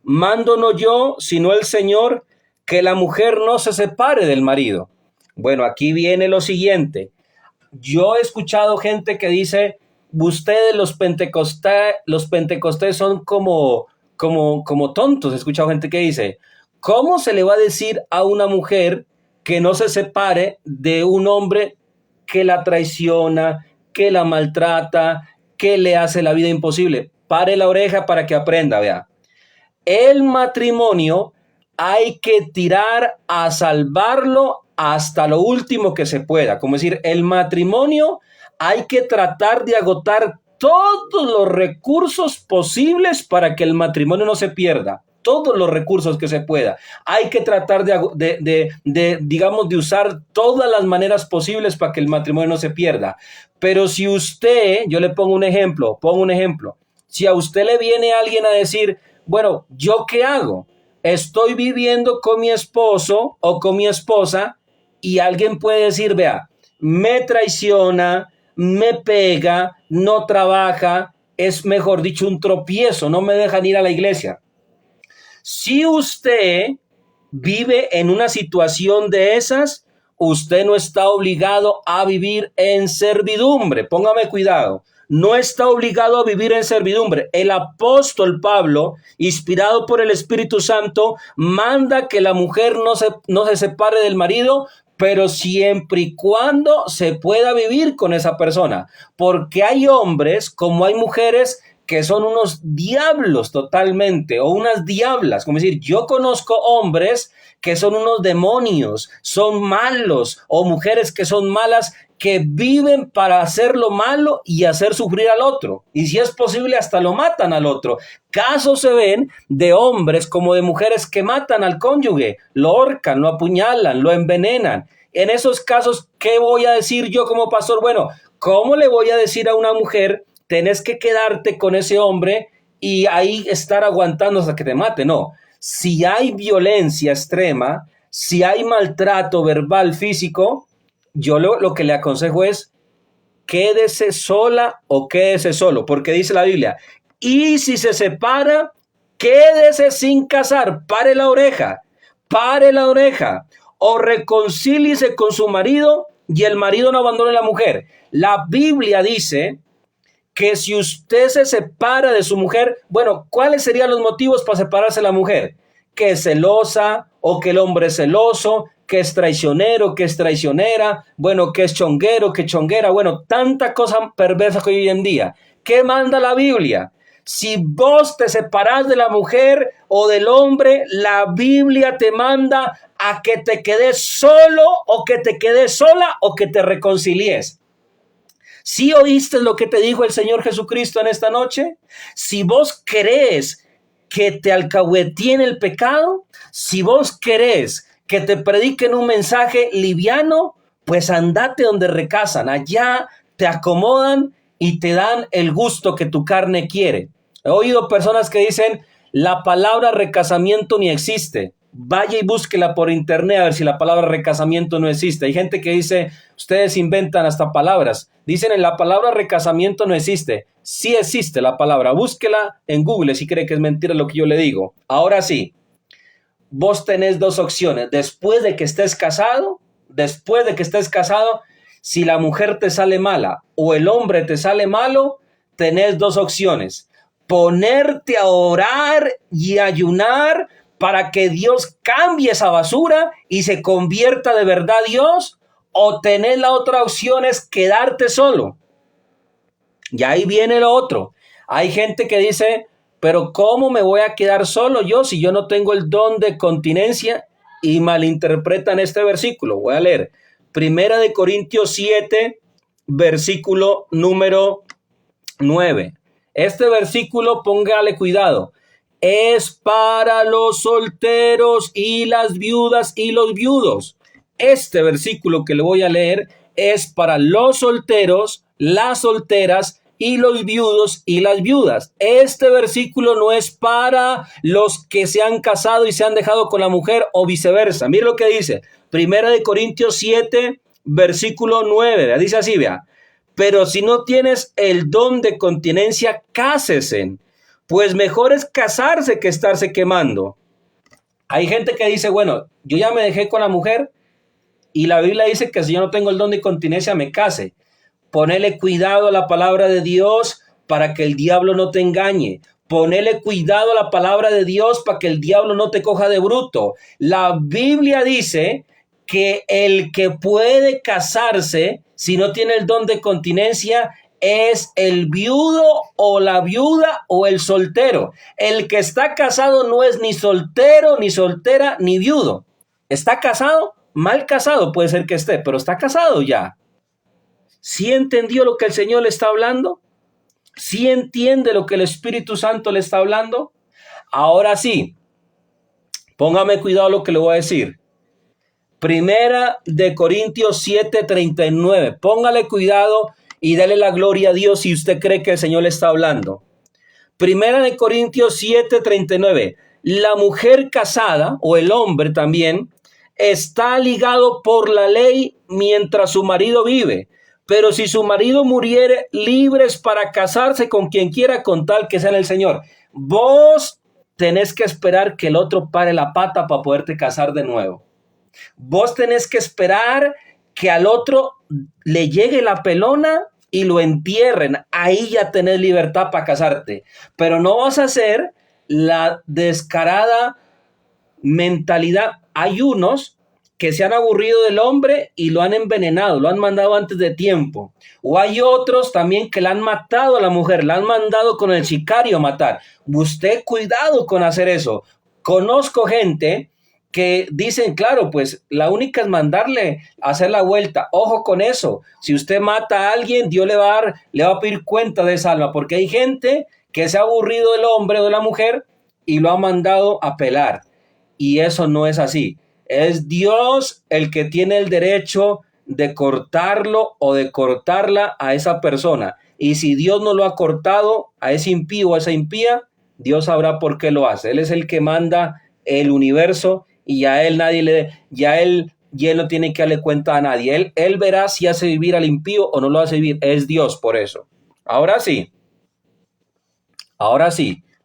mando no yo, sino el Señor, que la mujer no se separe del marido. Bueno, aquí viene lo siguiente. Yo he escuchado gente que dice, ustedes los pentecostés son como tontos. He escuchado gente que dice, ¿cómo se le va a decir a una mujer que no se separe de un hombre que la traiciona, que la maltrata, que le hace la vida imposible? Pare la oreja para que aprenda, vea. El matrimonio hay que tirar a salvarlo hasta lo último que se pueda. Como decir, el matrimonio hay que tratar de agotar todos los recursos posibles para que el matrimonio no se pierda. Todos los recursos que se pueda. Hay que tratar digamos, de usar todas las maneras posibles para que el matrimonio no se pierda. Pero si usted, yo le pongo un ejemplo. Si a usted le viene alguien a decir, bueno, ¿yo qué hago? Estoy viviendo con mi esposo o con mi esposa y alguien puede decir, vea, me traiciona, me pega, no trabaja, es mejor dicho un tropiezo, no me dejan ir a la iglesia. Si usted vive en una situación de esas, usted no está obligado a vivir en servidumbre. Póngame cuidado. No está obligado a vivir en servidumbre. El apóstol Pablo, inspirado por el Espíritu Santo, manda que la mujer no se separe del marido, pero siempre y cuando se pueda vivir con esa persona. Porque hay hombres como hay mujeres que son unos diablos totalmente, o unas diablas, como decir, yo conozco hombres que son unos demonios, son malos, o mujeres que son malas, que viven para hacer lo malo y hacer sufrir al otro, y si es posible hasta lo matan al otro. Casos se ven de hombres como de mujeres que matan al cónyuge, lo ahorcan, lo apuñalan, lo envenenan. En esos casos, ¿qué voy a decir yo como pastor? Bueno, ¿cómo le voy a decir a una mujer, tenés que quedarte con ese hombre y ahí estar aguantando hasta que te mate? No, si hay violencia extrema, si hay maltrato verbal, físico, yo lo que le aconsejo es quédese sola o quédese solo, porque dice la Biblia, y si se separa, quédese sin casar, pare la oreja, o reconcíliese con su marido y el marido no abandone a la mujer. La Biblia dice que si usted se separa de su mujer, bueno, ¿cuáles serían los motivos para separarse de la mujer? Que es celosa, o que el hombre es celoso, que es traicionero, que es traicionera, bueno, que es chonguero, que chonguera, bueno, tanta cosa perversa que hay hoy en día. ¿Qué manda la Biblia? Si vos te separás de la mujer o del hombre, la Biblia te manda a que te quedes solo o que te quedes sola o que te reconcilies. ¿Sí oíste lo que te dijo el Señor Jesucristo en esta noche? Si vos querés que te alcahueteen el pecado, si vos querés que te prediquen un mensaje liviano, pues andate donde recasan, allá te acomodan y te dan el gusto que tu carne quiere. He oído personas que dicen, la palabra recasamiento ni existe. Vaya y búsquela por internet a ver si la palabra recasamiento no existe. Hay gente que dice, ustedes inventan hasta palabras. Dicen, la palabra recasamiento no existe. Sí existe la palabra. Búsquela en Google si cree que es mentira lo que yo le digo. Ahora sí, vos tenés dos opciones. Después de que estés casado, si la mujer te sale mala o el hombre te sale malo, tenés dos opciones. Ponerte a orar y ayunar para que Dios cambie esa basura y se convierta de verdad Dios, o tener la otra opción es quedarte solo. Y ahí viene lo otro. Hay gente que dice, pero ¿cómo me voy a quedar solo yo si yo no tengo el don de continencia? Y malinterpretan este versículo. Voy a leer. 1 Corintios 7, versículo número 9. Este versículo, póngale cuidado, es para los solteros y las viudas y los viudos. Este versículo que le voy a leer es para los solteros, las solteras y los viudos y las viudas. Este versículo no es para los que se han casado y se han dejado con la mujer o viceversa. Mire lo que dice. 1 Corintios 7, versículo 9. Dice así, vea. Pero si no tienes el don de continencia, cásesen, pues mejor es casarse que estarse quemando. Hay gente que dice, bueno, yo ya me dejé con la mujer y la Biblia dice que si yo no tengo el don de continencia me case. Ponele cuidado a la palabra de Dios para que el diablo no te engañe. Ponele cuidado a la palabra de Dios para que el diablo no te coja de bruto. La Biblia dice que el que puede casarse, si no tiene el don de continencia, es el viudo o la viuda o el soltero. El que está casado no es ni soltero, ni soltera, ni viudo. ¿Está casado? Mal casado puede ser que esté, pero está casado ya. ¿Sí entendió lo que el Señor le está hablando? ¿Sí entiende lo que el Espíritu Santo le está hablando? Ahora sí, póngame cuidado lo que le voy a decir. Primera de Corintios 7:39. Póngale cuidado y dale la gloria a Dios si usted cree que el Señor le está hablando. Primera de Corintios 7:39. La mujer casada, o el hombre también, está ligado por la ley mientras su marido vive. Pero si su marido muriere, libres para casarse con quien quiera con tal que sea en el Señor. Vos tenés que esperar que el otro pare la pata para poderte casar de nuevo. Vos tenés que esperar que al otro le llegue la pelona y lo entierren. Ahí ya tenés libertad para casarte. Pero no vas a hacer la descarada mentalidad. Hay unos que se han aburrido del hombre y lo han envenenado, lo han mandado antes de tiempo. O hay otros también que la han matado a la mujer, la han mandado con el sicario a matar. Usted cuidado con hacer eso. Conozco gente que dicen, claro, pues la única es mandarle a hacer la vuelta. Ojo con eso. Si usted mata a alguien, Dios le va a pedir cuenta de esa alma, porque hay gente que se ha aburrido del hombre o de la mujer y lo ha mandado a pelar. Y eso no es así. Es Dios el que tiene el derecho de cortarlo o de cortarla a esa persona. Y si Dios no lo ha cortado a ese impío o a esa impía, Dios sabrá por qué lo hace. Él es el que manda el universo y a él él no tiene que darle cuenta a nadie. Él verá si hace vivir al impío o no lo hace vivir. Es Dios por eso. Ahora sí,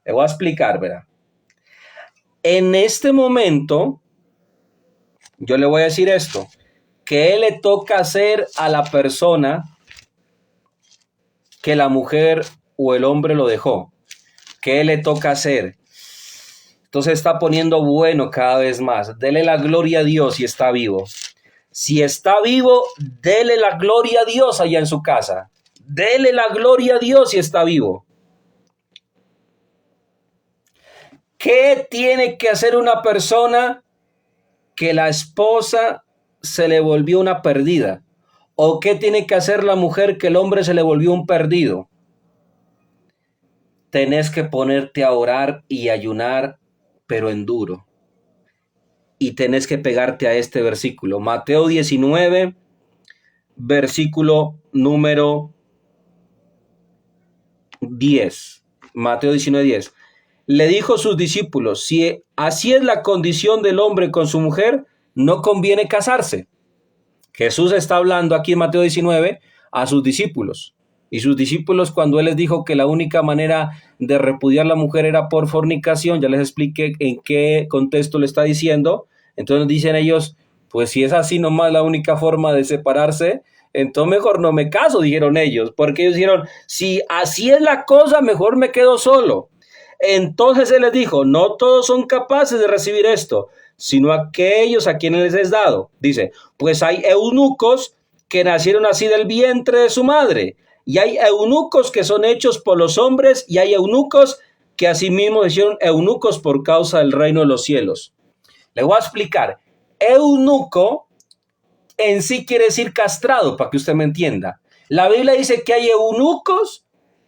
le voy a explicar, ¿verdad? En este momento, yo le voy a decir esto, que le toca hacer a la persona que la mujer o el hombre lo dejó. ¿Qué le toca hacer? Entonces está poniendo bueno cada vez más. Dele la gloria a Dios si está vivo. Si está vivo, dele la gloria a Dios allá en su casa. Dele la gloria a Dios si está vivo. ¿Qué tiene que hacer una persona que la esposa se le volvió una perdida? ¿O qué tiene que hacer la mujer que el hombre se le volvió un perdido? Tenés que ponerte a orar y ayunar, pero en duro. Y tenés que pegarte a este versículo. Mateo 19, versículo número 10. Mateo 19, 10. Le dijo a sus discípulos, si así es la condición del hombre con su mujer, no conviene casarse. Jesús está hablando aquí en Mateo 19 a sus discípulos. Y sus discípulos, cuando él les dijo que la única manera de repudiar a la mujer era por fornicación, ya les expliqué en qué contexto le está diciendo. Entonces dicen ellos, pues si es así nomás la única forma de separarse, entonces mejor no me caso, dijeron ellos. Porque ellos dijeron, si así es la cosa, mejor me quedo solo. Entonces él les dijo, no todos son capaces de recibir esto, sino aquellos a quienes les es dado. Dice, pues hay eunucos que nacieron así del vientre de su madre, y hay eunucos que son hechos por los hombres, y hay eunucos que asimismo hicieron eunucos por causa del reino de los cielos. Le voy a explicar. Eunuco en sí quiere decir castrado, para que usted me entienda. La Biblia dice que hay eunucos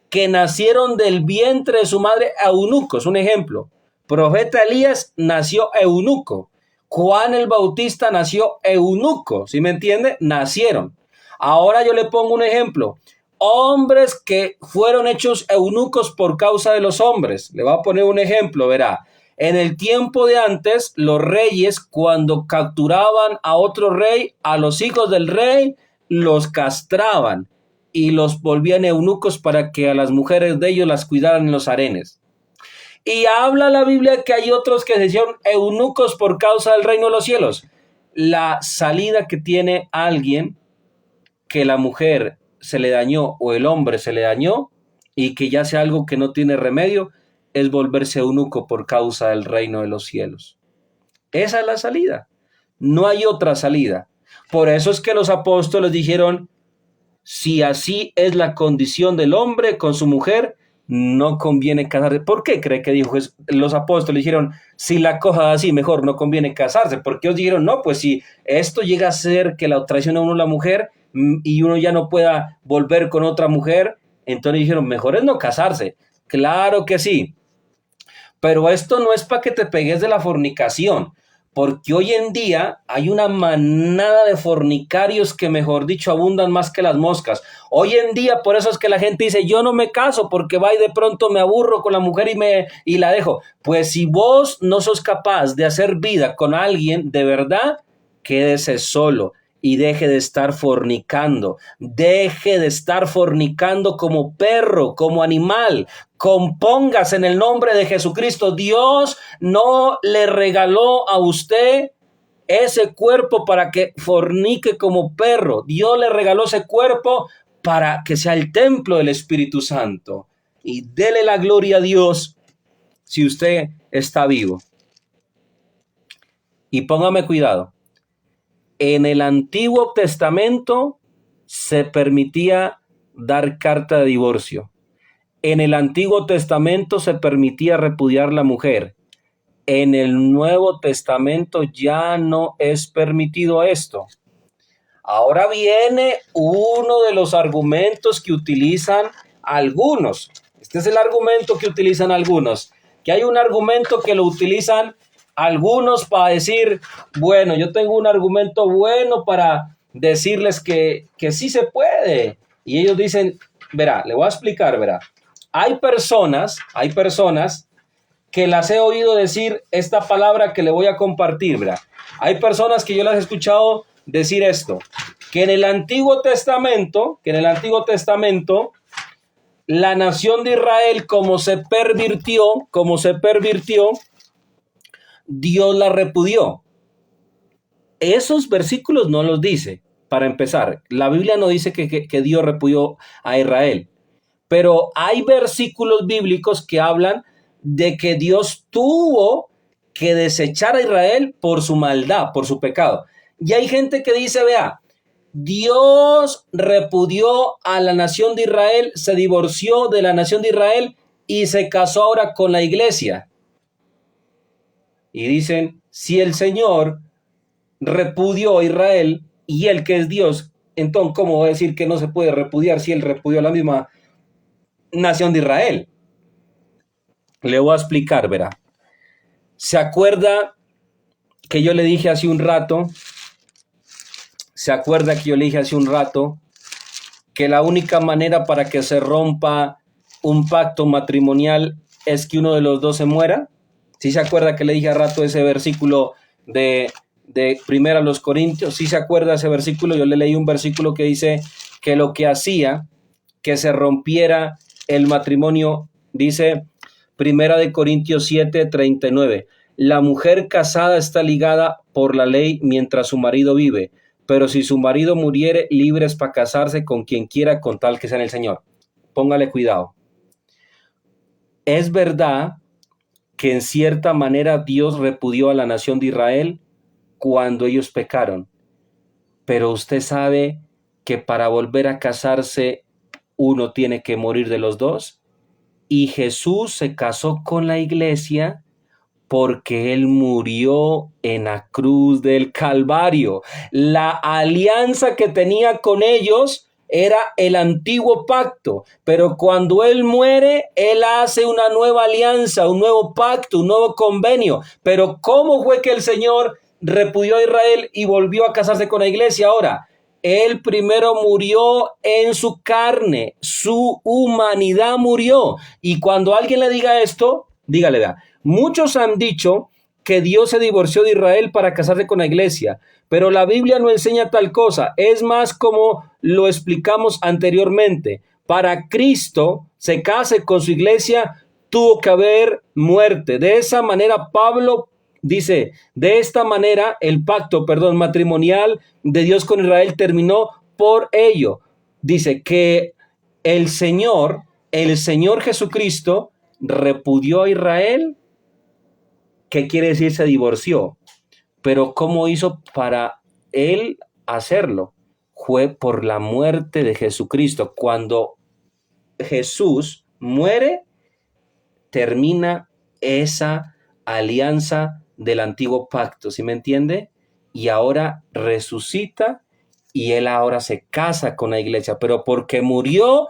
que nacieron del vientre de su madre, eunucos. Un ejemplo, profeta Elías nació eunuco. Juan el Bautista nació eunuco. ¿Sí me entiende? Nacieron. Ahora yo le pongo un ejemplo. Hombres que fueron hechos eunucos por causa de los hombres. Le voy a poner un ejemplo, verá. En el tiempo de antes, los reyes, cuando capturaban a otro rey, a los hijos del rey, los castraban y los volvían eunucos para que a las mujeres de ellos las cuidaran en los harenes. Y habla la Biblia que hay otros que se hicieron eunucos por causa del reino de los cielos. La salida que tiene alguien que la mujer se le dañó o el hombre se le dañó y que ya sea algo que no tiene remedio, es volverse eunuco por causa del reino de los cielos. Esa es la salida. No hay otra salida. Por eso es que los apóstoles dijeron, si así es la condición del hombre con su mujer, no conviene casarse. ¿Por qué cree que dijo los apóstoles? Dijeron, si la cosa así, mejor no conviene casarse. Porque ellos dijeron, no, pues si esto llega a ser que la traiciona a uno la mujer y uno ya no pueda volver con otra mujer, entonces dijeron, mejor es no casarse. Claro que sí. Pero esto no es para que te pegues de la fornicación, porque hoy en día hay una manada de fornicarios que, mejor dicho, abundan más que las moscas. Hoy en día, por eso es que la gente dice, yo no me caso porque va y de pronto me aburro con la mujer y la dejo. Pues si vos no sos capaz de hacer vida con alguien de verdad, quédese solo y deje de estar fornicando. Deje de estar fornicando como perro, como animal. Compóngase en el nombre de Jesucristo. Dios no le regaló a usted ese cuerpo para que fornique como perro. Dios le regaló ese cuerpo para que sea el templo del Espíritu Santo. Y dele la gloria a Dios si usted está vivo. Y póngame cuidado. En el Antiguo Testamento se permitía dar carta de divorcio. En el Antiguo Testamento se permitía repudiar la mujer. En el Nuevo Testamento ya no es permitido esto. Ahora viene uno de los argumentos que utilizan algunos. Este es el argumento que utilizan algunos. Que hay un argumento que lo utilizan algunos para decir, bueno, yo tengo un argumento bueno para decirles que sí se puede. Y ellos dicen, verá, le voy a explicar, verá. Hay personas que las he oído decir esta palabra que le voy a compartir, verá. Hay personas que yo las he escuchado decir esto, que en el Antiguo Testamento, la nación de Israel, como se pervirtió, Dios la repudió. Esos versículos no los dice, para empezar. La Biblia no dice que Dios repudió a Israel. Pero hay versículos bíblicos que hablan de que Dios tuvo que desechar a Israel por su maldad, por su pecado. Y hay gente que dice, vea, Dios repudió a la nación de Israel, se divorció de la nación de Israel y se casó ahora con la iglesia. Y dicen, si el Señor repudió a Israel y él que es Dios, entonces ¿cómo va a decir que no se puede repudiar si él repudió a la misma nación de Israel? Le voy a explicar, verá. ¿Se acuerda que yo le dije hace un rato? Que la única manera para que se rompa un pacto matrimonial es que uno de los dos se muera? ¿Sí se acuerda que le dije hace rato ese versículo de Primera a los Corintios? ¿Sí se acuerda ese versículo? Yo le leí un versículo que dice que lo que hacía que se rompiera el matrimonio, dice Primera de Corintios 7:39, la mujer casada está ligada por la ley mientras su marido vive, pero si su marido muriere, libre es para casarse con quien quiera con tal que sea en el Señor. Póngale cuidado. Es verdad que en cierta manera Dios repudió a la nación de Israel cuando ellos pecaron, pero usted sabe que para volver a casarse uno tiene que morir de los dos. Y Jesús se casó con la iglesia porque él murió en la cruz del Calvario. La alianza que tenía con ellos era el antiguo pacto, pero cuando él muere, él hace una nueva alianza, un nuevo pacto, un nuevo convenio. Pero ¿cómo fue que el Señor repudió a Israel y volvió a casarse con la iglesia? Ahora, él primero murió en su carne, su humanidad murió. Y cuando alguien le diga esto, dígale, vea, muchos han dicho que Dios se divorció de Israel para casarse con la iglesia, pero la Biblia no enseña tal cosa. Es más, como lo explicamos anteriormente, para Cristo se case con su iglesia, tuvo que haber muerte. De esa manera, Pablo dice, de esta manera el pacto, matrimonial de Dios con Israel terminó por ello. Dice que el Señor Jesucristo repudió a Israel. ¿Qué quiere decir se divorció? Pero ¿cómo hizo para él hacerlo? Fue por la muerte de Jesucristo. Cuando Jesús muere, termina esa alianza del antiguo pacto, ¿sí me entiende? Y ahora resucita y él ahora se casa con la iglesia, pero porque murió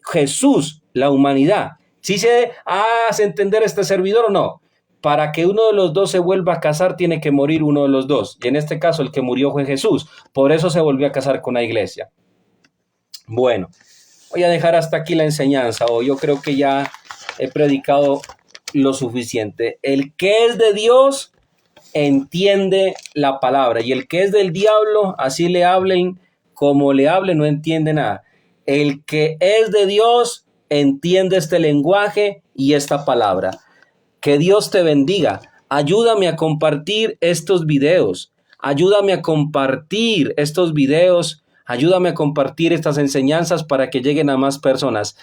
Jesús, la humanidad. ¿Sí se hace entender este servidor o no? Para que uno de los dos se vuelva a casar, tiene que morir uno de los dos. Y en este caso, el que murió fue Jesús. Por eso se volvió a casar con la iglesia. Bueno, voy a dejar hasta aquí la enseñanza. O yo creo que ya he predicado lo suficiente. El que es de Dios entiende la palabra, y el que es del diablo, así le hablen como le hablen, no entiende nada. El que es de Dios entiende este lenguaje y esta palabra. Que Dios te bendiga. Ayúdame a compartir estos videos. Ayúdame a compartir estos videos. Ayúdame a compartir estas enseñanzas para que lleguen a más personas.